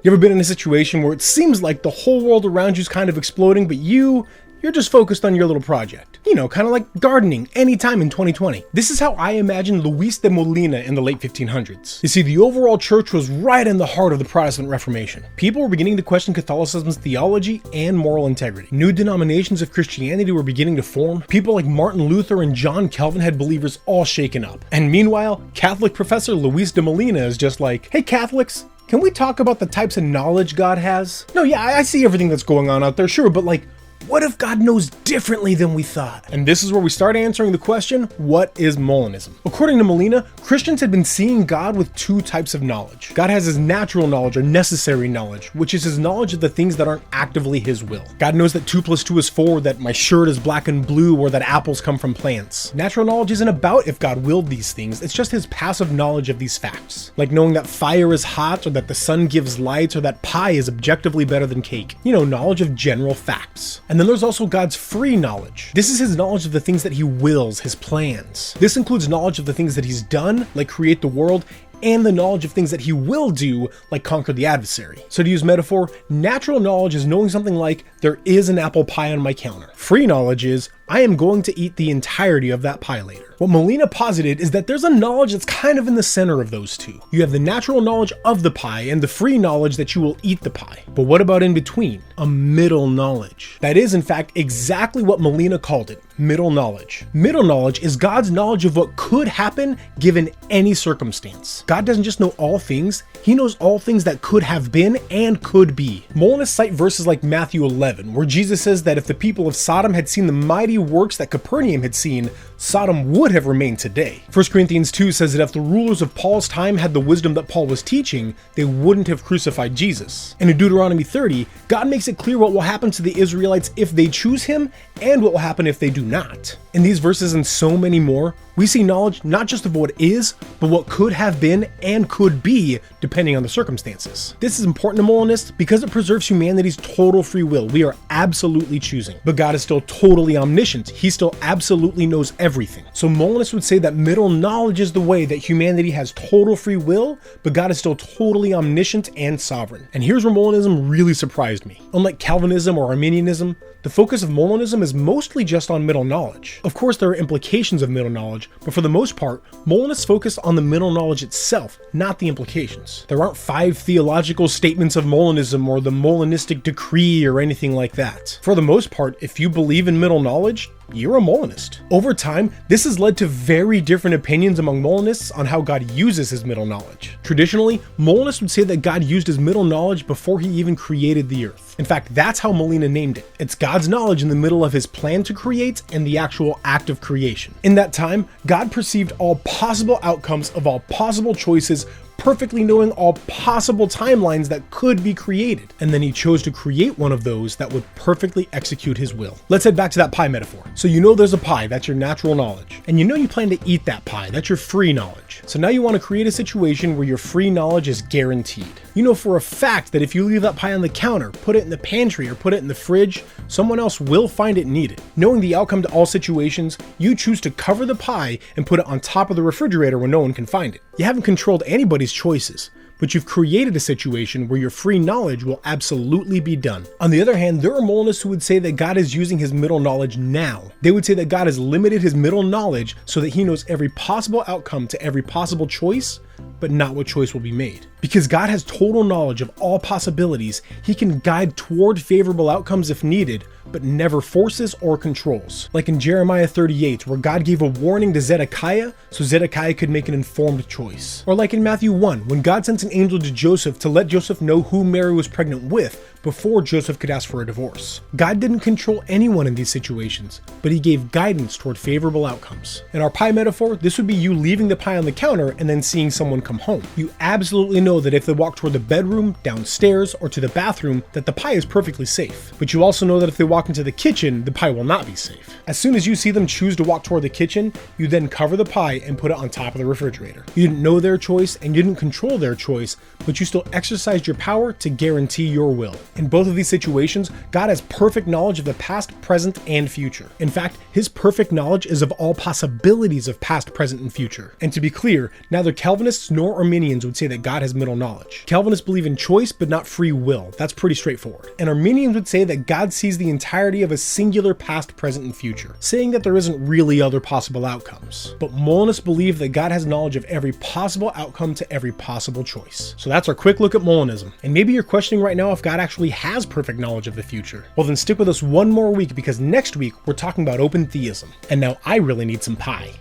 You ever been in a situation where it seems like the whole world around you is kind of exploding, but you're just focused on your little project? You know, kind of like gardening anytime in 2020. This is how I imagine Luis de Molina in the late 1500s. You see, the overall church was right in the heart of the Protestant Reformation. People were beginning to question Catholicism's theology and moral integrity. New denominations of Christianity were beginning to form. People like Martin Luther and John Calvin had believers all shaken up. And meanwhile, Catholic professor Luis de Molina is just like, hey Catholics, can we talk about the types of knowledge God has? No, yeah, I see everything that's going on out there, sure, but like, what if God knows differently than we thought? And this is where we start answering the question, what is Molinism? According to Molina, Christians had been seeing God with two types of knowledge. God has his natural knowledge or necessary knowledge, which is his knowledge of the things that aren't actively his will. God knows that 2 + 2 is 4, that my shirt is black and blue, or that apples come from plants. Natural knowledge isn't about if God willed these things, it's just his passive knowledge of these facts. Like knowing that fire is hot, or that the sun gives light, or that pie is objectively better than cake. You know, knowledge of general facts. And then there's also God's free knowledge. This is his knowledge of the things that he wills, his plans. This includes knowledge of the things that he's done, like create the world, and the knowledge of things that he will do, like conquer the adversary. So to use metaphor, natural knowledge is knowing something like, there is an apple pie on my counter. Free knowledge is, I am going to eat the entirety of that pie later. What Molina posited is that there's a knowledge that's kind of in the center of those two. You have the natural knowledge of the pie and the free knowledge that you will eat the pie. But what about in between? A middle knowledge. That is, in fact, exactly what Molina called it, middle knowledge. Middle knowledge is God's knowledge of what could happen given any circumstance. God doesn't just know all things, he knows all things that could have been and could be. Molinists cite verses like Matthew 11, where Jesus says that if the people of Sodom had seen the mighty works that Capernaum had seen, Sodom would have remained today. 1 Corinthians 2 says that if the rulers of Paul's time had the wisdom that Paul was teaching, they wouldn't have crucified Jesus. And in Deuteronomy 30, God makes it clear what will happen to the Israelites if they choose him and what will happen if they do not. In these verses and so many more, we see knowledge not just of what is, but what could have been and could be, depending on the circumstances. This is important to Molinists because it preserves humanity's total free will. We are absolutely choosing. But God is still totally omniscient. He still absolutely knows everything. So Molinists would say that middle knowledge is the way that humanity has total free will, but God is still totally omniscient and sovereign. And here's where Molinism really surprised me. Unlike Calvinism or Arminianism, the focus of Molinism is mostly just on middle knowledge. Of course, there are implications of middle knowledge, but for the most part, Molinists focus on the middle knowledge itself, not the implications. There aren't 5 theological statements of Molinism or the Molinistic decree or anything like that. For the most part, if you believe in middle knowledge, you're a Molinist. Over time, this has led to very different opinions among Molinists on how God uses his middle knowledge. Traditionally, Molinists would say that God used his middle knowledge before he even created the earth. In fact, that's how Molina named it. It's God's knowledge in the middle of his plan to create and the actual act of creation. In that time, God perceived all possible outcomes of all possible choices, perfectly knowing all possible timelines that could be created. And then he chose to create one of those that would perfectly execute his will. Let's head back to that pie metaphor. So you know there's a pie, that's your natural knowledge. And you know you plan to eat that pie, that's your free knowledge. So now you want to create a situation where your free knowledge is guaranteed. You know for a fact that if you leave that pie on the counter, put it in the pantry, or put it in the fridge, someone else will find it and eat it. Knowing the outcome to all situations, you choose to cover the pie and put it on top of the refrigerator where no one can find it. You haven't controlled anybody's choices, but you've created a situation where your free knowledge will absolutely be done. On the other hand, there are Molinists who would say that God is using his middle knowledge now. They would say that God has limited his middle knowledge so that he knows every possible outcome to every possible choice, but not what choice will be made. Because God has total knowledge of all possibilities, he can guide toward favorable outcomes if needed, but never forces or controls. Like in Jeremiah 38, where God gave a warning to Zedekiah so Zedekiah could make an informed choice. Or like in Matthew 1, when God sent an angel to Joseph to let Joseph know who Mary was pregnant with before Joseph could ask for a divorce. God didn't control anyone in these situations, but he gave guidance toward favorable outcomes. In our pie metaphor, this would be you leaving the pie on the counter and then seeing someone come home. You absolutely know that if they walk toward the bedroom, downstairs, or to the bathroom, that the pie is perfectly safe. But you also know that if they walk into the kitchen, the pie will not be safe. As soon as you see them choose to walk toward the kitchen, you then cover the pie and put it on top of the refrigerator. You didn't know their choice and you didn't control their choice, but you still exercised your power to guarantee your will. In both of these situations, God has perfect knowledge of the past, present, and future. In fact, his perfect knowledge is of all possibilities of past, present, and future. And to be clear, neither Calvinists nor Arminians would say that God has middle knowledge. Calvinists believe in choice but not free will. That's pretty straightforward. And Arminians would say that God sees the entirety of a singular past, present, and future, saying that there isn't really other possible outcomes. But Molinists believe that God has knowledge of every possible outcome to every possible choice. So that's our quick look at Molinism. And maybe you're questioning right now if God actually has perfect knowledge of the future. Well, then stick with us one more week, because next week we're talking about open theism. And now I really need some pie.